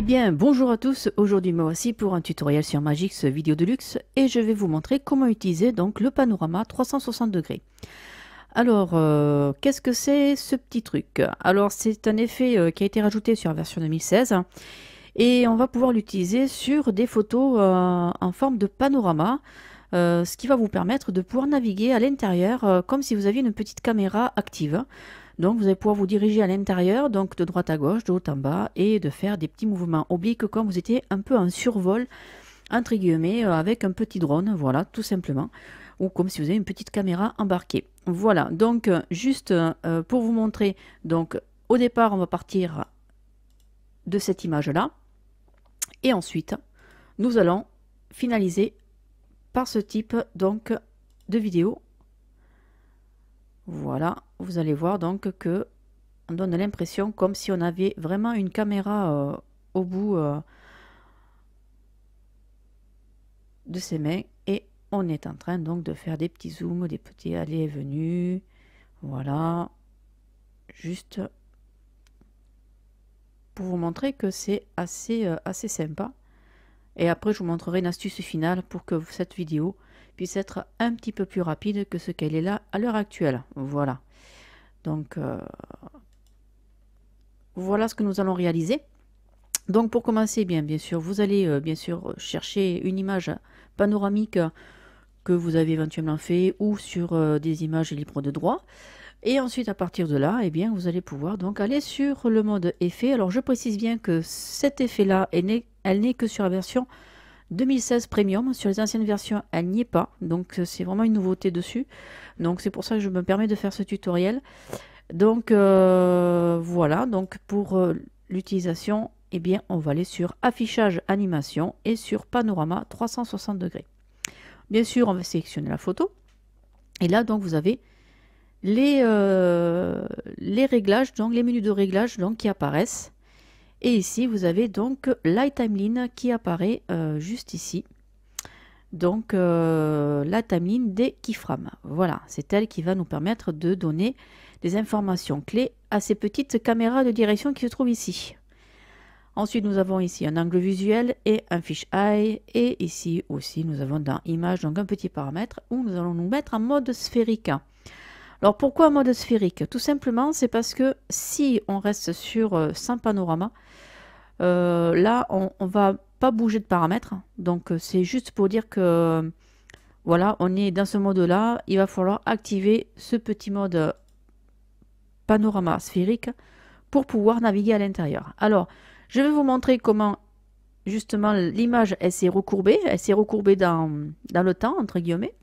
bien, bonjour à tous. Aujourd'hui, me voici pour un tutoriel sur Magix Vidéo Deluxe et je vais vous montrer comment utiliser donc le panorama 360 degrés. Alors, qu'est-ce que c'est ce petit truc? Alors, c'est un effet qui a été rajouté sur la version 2016 et on va pouvoir l'utiliser sur des photos en forme de panorama, ce qui va vous permettre de pouvoir naviguer à l'intérieur comme si vous aviez une petite caméra active. Donc vous allez pouvoir vous diriger à l'intérieur, donc de droite à gauche, de haut en bas, et de faire des petits mouvements obliques comme vous étiez un peu en survol, entre guillemets, avec un petit drone, voilà, tout simplement. Ou comme si vous avez une petite caméra embarquée. Voilà, donc juste pour vous montrer, donc au départ on va partir de cette image-là. Et ensuite, nous allons finaliser par ce type donc de vidéo. Voilà, vous allez voir donc que on donne l'impression comme si on avait vraiment une caméra au bout de ses mains et on est en train donc de faire des petits zooms, des petits allées et venues. Voilà, juste pour vous montrer que c'est assez sympa. Et après, je vous montrerai une astuce finale pour que cette vidéo puisse être un petit peu plus rapide que ce qu'elle est là à l'heure actuelle. Voilà. Donc, voilà ce que nous allons réaliser. Donc, pour commencer, bien sûr, vous allez bien sûr chercher une image panoramique que vous avez éventuellement fait ou sur des images libres de droit. Et ensuite, à partir de là, eh bien, vous allez pouvoir donc aller sur le mode effet. Alors, je précise bien que cet effet-là, elle n'est que sur la version 2016 Premium. Sur les anciennes versions, elle n'y est pas. Donc, c'est vraiment une nouveauté dessus. Donc, c'est pour ça que je me permets de faire ce tutoriel. Donc, voilà. Donc, pour l'utilisation, eh bien, on va aller sur affichage animation et sur panorama 360 degrés. Bien sûr, on va sélectionner la photo. Et là, donc, vous avez les réglages, donc les menus de réglage donc, qui apparaissent. Et ici, vous avez donc la timeline qui apparaît juste ici. Donc, la timeline des keyframes. Voilà, c'est elle qui va nous permettre de donner des informations clés à ces petites caméras de direction qui se trouvent ici. Ensuite, nous avons ici un angle visuel et un fisheye. Et ici aussi, nous avons dans Image, donc un petit paramètre où nous allons nous mettre en mode sphérique. Alors pourquoi en mode sphérique? Tout simplement, c'est parce que si on reste sur sans panorama, là, on va pas bouger de paramètres. Donc c'est juste pour dire que voilà, on est dans ce mode-là. Il va falloir activer ce petit mode panorama sphérique pour pouvoir naviguer à l'intérieur. Alors, je vais vous montrer comment justement l'image elle s'est recourbée dans le temps, entre guillemets.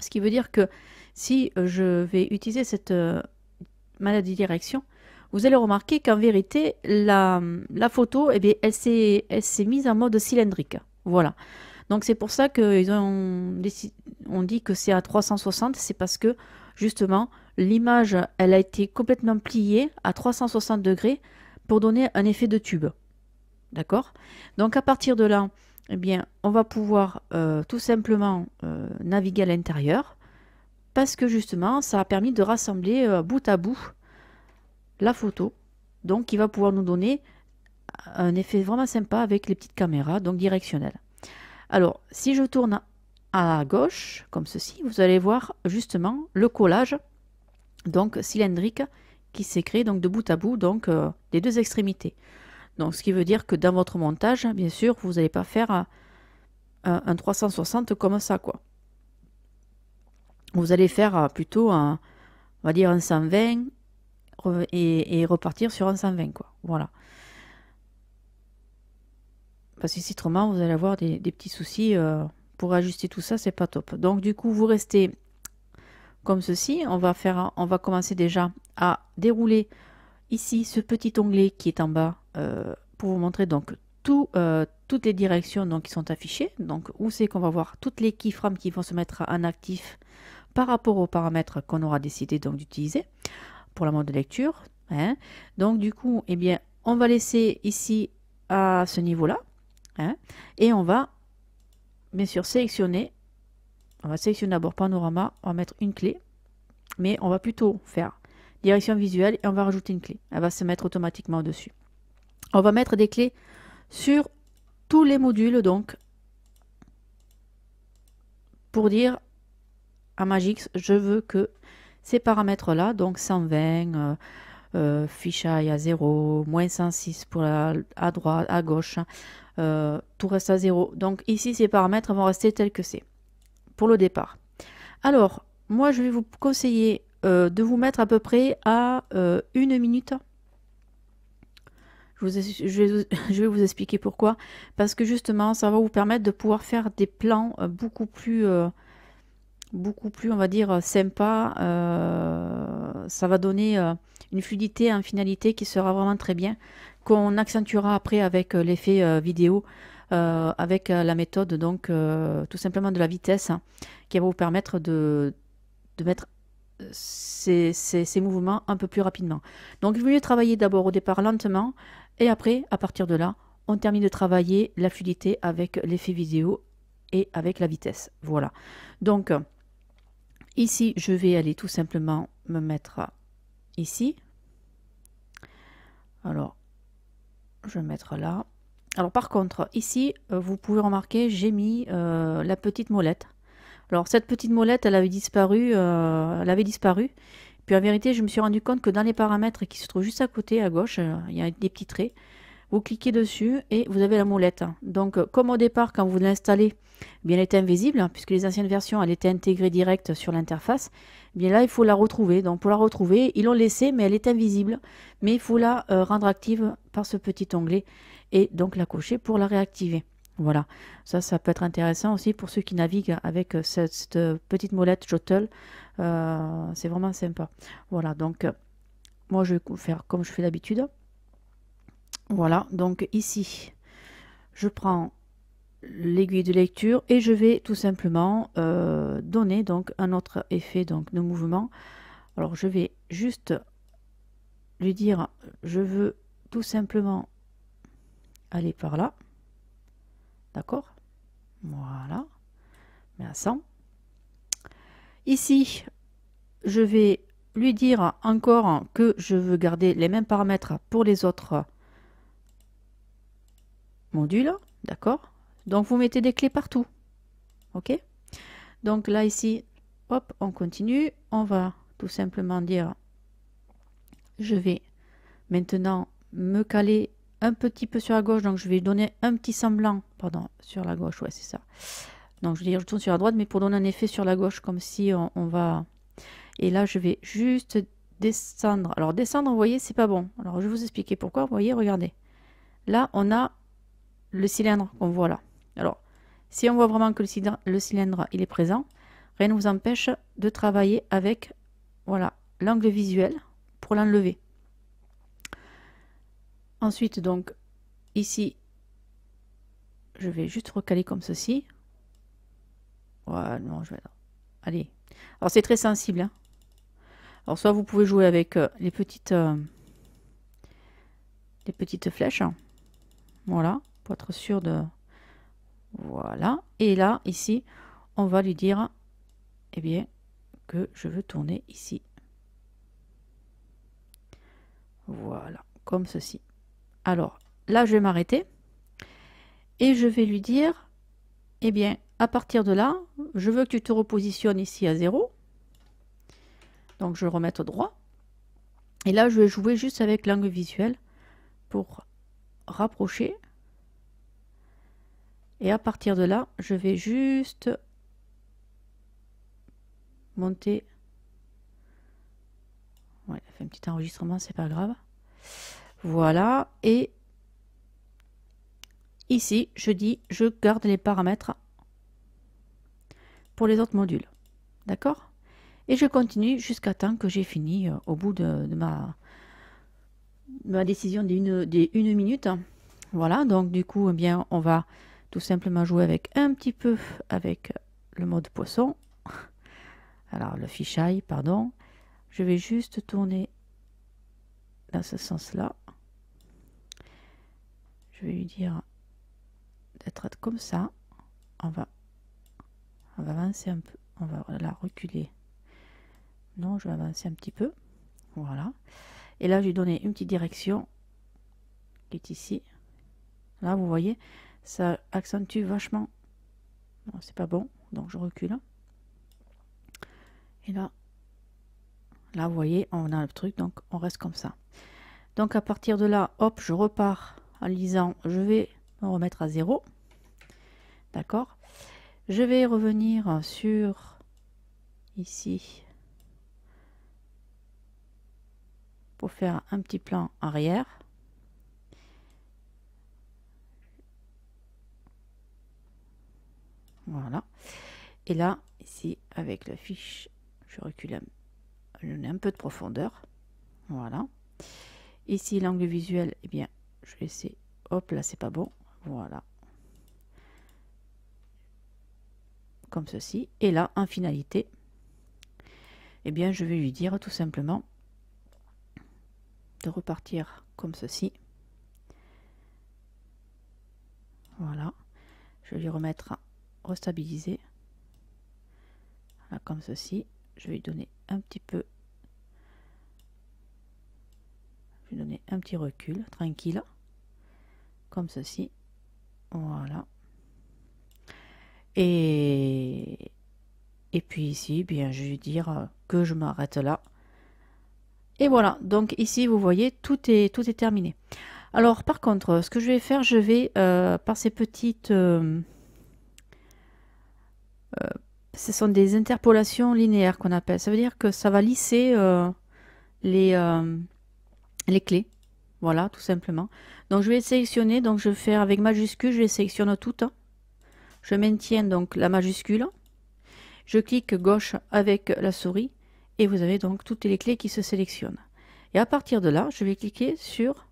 Ce qui veut dire que si je vais utiliser cette maladie de direction, vous allez remarquer qu'en vérité, la photo, eh bien, elle s'est mise en mode cylindrique. Voilà. Donc c'est pour ça qu'ils on dit que c'est à 360, c'est parce que justement, l'image, elle a été complètement pliée à 360 degrés pour donner un effet de tube. D'accord? Donc à partir de là, eh bien, on va pouvoir tout simplement naviguer à l'intérieur parce que justement, ça a permis de rassembler bout à bout la photo, donc qui va pouvoir nous donner un effet vraiment sympa avec les petites caméras, donc directionnelles. Alors, si je tourne à gauche, comme ceci, vous allez voir justement le collage, donc cylindrique, qui s'est créé donc de bout à bout, donc des deux extrémités. Donc, ce qui veut dire que dans votre montage, bien sûr, vous n'allez pas faire un 360 comme ça, quoi. Vous allez faire plutôt on va dire un 120 et repartir sur un 120, quoi. Voilà. Parce que si autrement, vous allez avoir des petits soucis pour ajuster tout ça, c'est pas top. Donc, du coup, vous restez comme ceci. On va commencer déjà à dérouler ici ce petit onglet qui est en bas pour vous montrer donc toutes les directions donc, qui sont affichées. Donc, où c'est qu'on va voir toutes les keyframes qui vont se mettre en actif par rapport aux paramètres qu'on aura décidé donc d'utiliser pour la mode de lecture. Hein. Donc, du coup, eh bien, on va laisser ici à ce niveau-là. Hein, et on va bien sûr sélectionner. On va sélectionner d'abord panorama. On va mettre une clé. Mais on va plutôt faire direction visuelle et on va rajouter une clé. Elle va se mettre automatiquement au-dessus. On va mettre des clés sur tous les modules, donc pour dire à Magix, je veux que ces paramètres là, donc 120, fisheye à 0, moins 106 pour à droite, à gauche, tout reste à 0. Donc ici, ces paramètres vont rester tels que c'est pour le départ. Alors, moi, je vais vous conseiller de vous mettre à peu près à 1 minute. Je vais vous expliquer pourquoi. Parce que justement, ça va vous permettre de pouvoir faire des plans beaucoup plus, on va dire, sympa. Ça va donner une fluidité, une finalité qui sera vraiment très bien, qu'on accentuera après avec l'effet vidéo, avec la méthode, donc tout simplement de la vitesse, hein, qui va vous permettre de mettre ces mouvements un peu plus rapidement. Donc il vaut mieux travailler d'abord au départ lentement, et après, à partir de là, on termine de travailler la fluidité avec l'effet vidéo et avec la vitesse. Voilà. Donc, ici, je vais aller tout simplement me mettre ici. Alors, je vais mettre là. Alors, par contre, ici, vous pouvez remarquer, j'ai mis la petite molette. Alors, cette petite molette, elle avait disparu. Puis, en vérité, je me suis rendu compte que dans les paramètres qui se trouvent juste à côté, à gauche, il y a des petits traits. Vous cliquez dessus et vous avez la molette. Donc, comme au départ, quand vous l'installez, bien, elle était invisible, hein, puisque les anciennes versions, elle était intégrée direct sur l'interface. Bien là, il faut la retrouver. Donc, pour la retrouver, ils l'ont laissée, mais elle est invisible. Mais il faut la rendre active par ce petit onglet et donc la cocher pour la réactiver. Voilà, ça peut être intéressant aussi pour ceux qui naviguent avec cette petite molette Jottle. C'est vraiment sympa. Voilà, donc moi, je vais faire comme je fais d'habitude. Voilà, donc ici, je prends l'aiguille de lecture et je vais tout simplement donner donc un autre effet donc de mouvement. Alors je vais juste lui dire, je veux tout simplement aller par là, d'accord, voilà, mais à 100. Ici, je vais lui dire encore que je veux garder les mêmes paramètres pour les autres modules, d'accord. Donc vous mettez des clés partout, ok. Donc là ici, hop, on continue. On va tout simplement dire, je vais maintenant me caler un petit peu sur la gauche. Donc je vais donner un petit semblant, pardon, sur la gauche, ouais c'est ça. Donc je veux dire, je tourne sur la droite, mais pour donner un effet sur la gauche, comme si on va... Et là, je vais juste descendre. Alors descendre, vous voyez, c'est pas bon. Alors je vais vous expliquer pourquoi. Vous voyez, regardez. Là, on a le cylindre qu'on voit là. Alors, si on voit vraiment que le cylindre il est présent, rien ne vous empêche de travailler avec, voilà, l'angle visuel pour l'enlever. Ensuite, donc, ici, je vais juste recaler comme ceci. Voilà, non, je vais... Allez. Alors, c'est très sensible, hein. Alors, soit vous pouvez jouer avec les petites flèches. Voilà, pour être sûr de... Voilà. Et là, ici, on va lui dire, eh bien, que je veux tourner ici. Voilà, comme ceci. Alors, là, je vais m'arrêter. Et je vais lui dire, eh bien, à partir de là, je veux que tu te repositionnes ici à 0. Donc, je vais remettre droit. Et là, je vais jouer juste avec l'angle visuel pour rapprocher. Et à partir de là, je vais juste monter. Ouais, il a fait un petit enregistrement, c'est pas grave. Voilà. Et ici, je dis, je garde les paramètres pour les autres modules. D'accord? Et je continue jusqu'à temps que j'ai fini au bout de ma décision des 1 minute. Voilà, donc du coup, eh bien, on va tout simplement jouer avec un petit peu avec le mode poisson. Alors, le fisheye, pardon. Je vais juste tourner dans ce sens-là. Je vais lui dire d'être comme ça. On va avancer un peu. On va la reculer. Non, je vais avancer un petit peu. Voilà. Et là, je vais donner une petite direction qui est ici. Là, vous voyez, ça accentue vachement. Non, c'est pas bon, donc je recule. Et là, vous voyez, on a le truc, donc on reste comme ça. Donc à partir de là, hop, je repars en lisant, je vais me remettre à 0. D'accord? Je vais revenir sur ici pour faire un petit plan arrière. Voilà. Et là, ici, avec la fiche, je recule un peu de profondeur. Voilà. Ici, l'angle visuel, eh bien, je vais essayer. Hop, là, c'est pas bon. Voilà. Comme ceci. Et là, en finalité, eh bien, je vais lui dire tout simplement de repartir comme ceci. Voilà. Je vais lui remettre à restabiliser. Voilà, comme ceci. Je vais lui donner un petit peu. Je vais donner un petit recul, tranquille. Comme ceci. Voilà. Et puis ici, bien, je vais dire que je m'arrête là. Et voilà, donc ici, vous voyez, tout est terminé. Alors, par contre, ce que je vais faire, je vais, par ces petites... ce sont des interpolations linéaires qu'on appelle. Ça veut dire que ça va lisser les clés. Voilà, tout simplement. Donc, je vais sélectionner. Donc, je vais faire avec majuscule, je les sélectionne toutes. Je maintiens donc la majuscule. Je clique gauche avec la souris. Et vous avez donc toutes les clés qui se sélectionnent. Et à partir de là, je vais cliquer sur...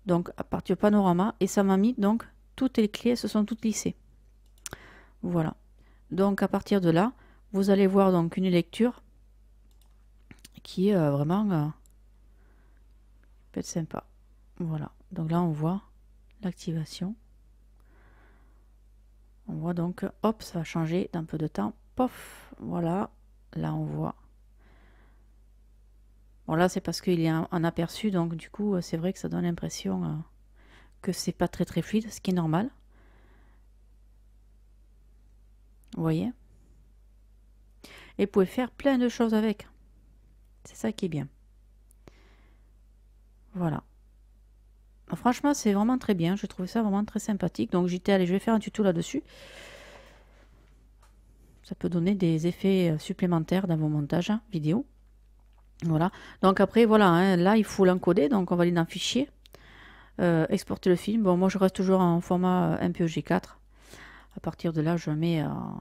Donc, à partir du panorama. Et ça m'a mis donc toutes les clés, se sont toutes lissées. Voilà. Donc, à partir de là, vous allez voir donc une lecture qui est vraiment... peut être sympa. Voilà. Donc là, on voit l'activation. On voit donc, hop, ça va changer d'un peu de temps. Pof, voilà. Là, on voit. Bon, là, c'est parce qu'il y a un aperçu. Donc, du coup, c'est vrai que ça donne l'impression que c'est pas très fluide, ce qui est normal. Vous voyez? Et vous pouvez faire plein de choses avec. C'est ça qui est bien. Voilà. Franchement, c'est vraiment très bien. Je trouve ça vraiment très sympathique. Donc, j'étais allée, je vais faire un tuto là-dessus. Ça peut donner des effets supplémentaires dans vos montages vidéo. Voilà. Donc, après, voilà. Hein, là, il faut l'encoder. Donc, on va aller dans Fichier. Exporter le film. Bon, moi, je reste toujours en format MPEG-4. À partir de là, je mets en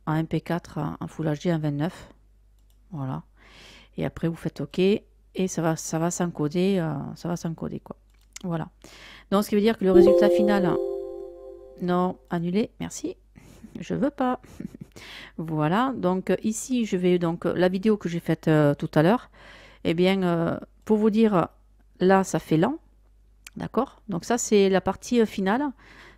MP4 en Full HD en 29. Voilà. Et après, vous faites OK. Et ça va s'encoder. Ça va s'encoder, quoi. Voilà. Donc, ce qui veut dire que le résultat final... Non, annulé, merci. Je veux pas. Voilà. Donc, ici, je vais... Donc, la vidéo que j'ai faite tout à l'heure, eh bien, pour vous dire, là, ça fait lent. D'accord? Donc, ça, c'est la partie finale.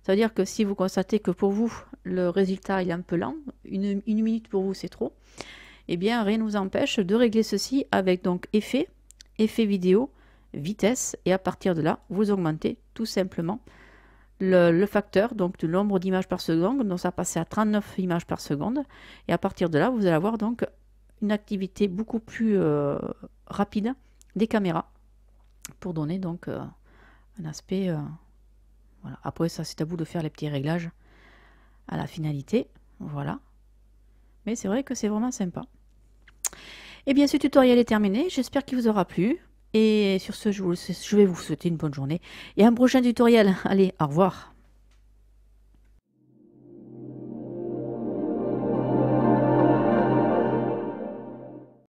Ça veut dire que si vous constatez que pour vous, le résultat il est un peu lent, une minute pour vous, c'est trop, eh bien, rien ne vous empêche de régler ceci avec donc effet vidéo, vitesse, et à partir de là, vous augmentez tout simplement le facteur donc de nombre d'images par seconde. Donc ça passe à 39 images par seconde, et à partir de là, vous allez avoir donc une activité beaucoup plus rapide des caméras pour donner donc un aspect... voilà. Après, ça, c'est à vous de faire les petits réglages à la finalité. Voilà. Mais c'est vrai que c'est vraiment sympa. Et bien, ce tutoriel est terminé. J'espère qu'il vous aura plu. Et sur ce, je vais vous souhaiter une bonne journée. Et un prochain tutoriel. Allez, au revoir.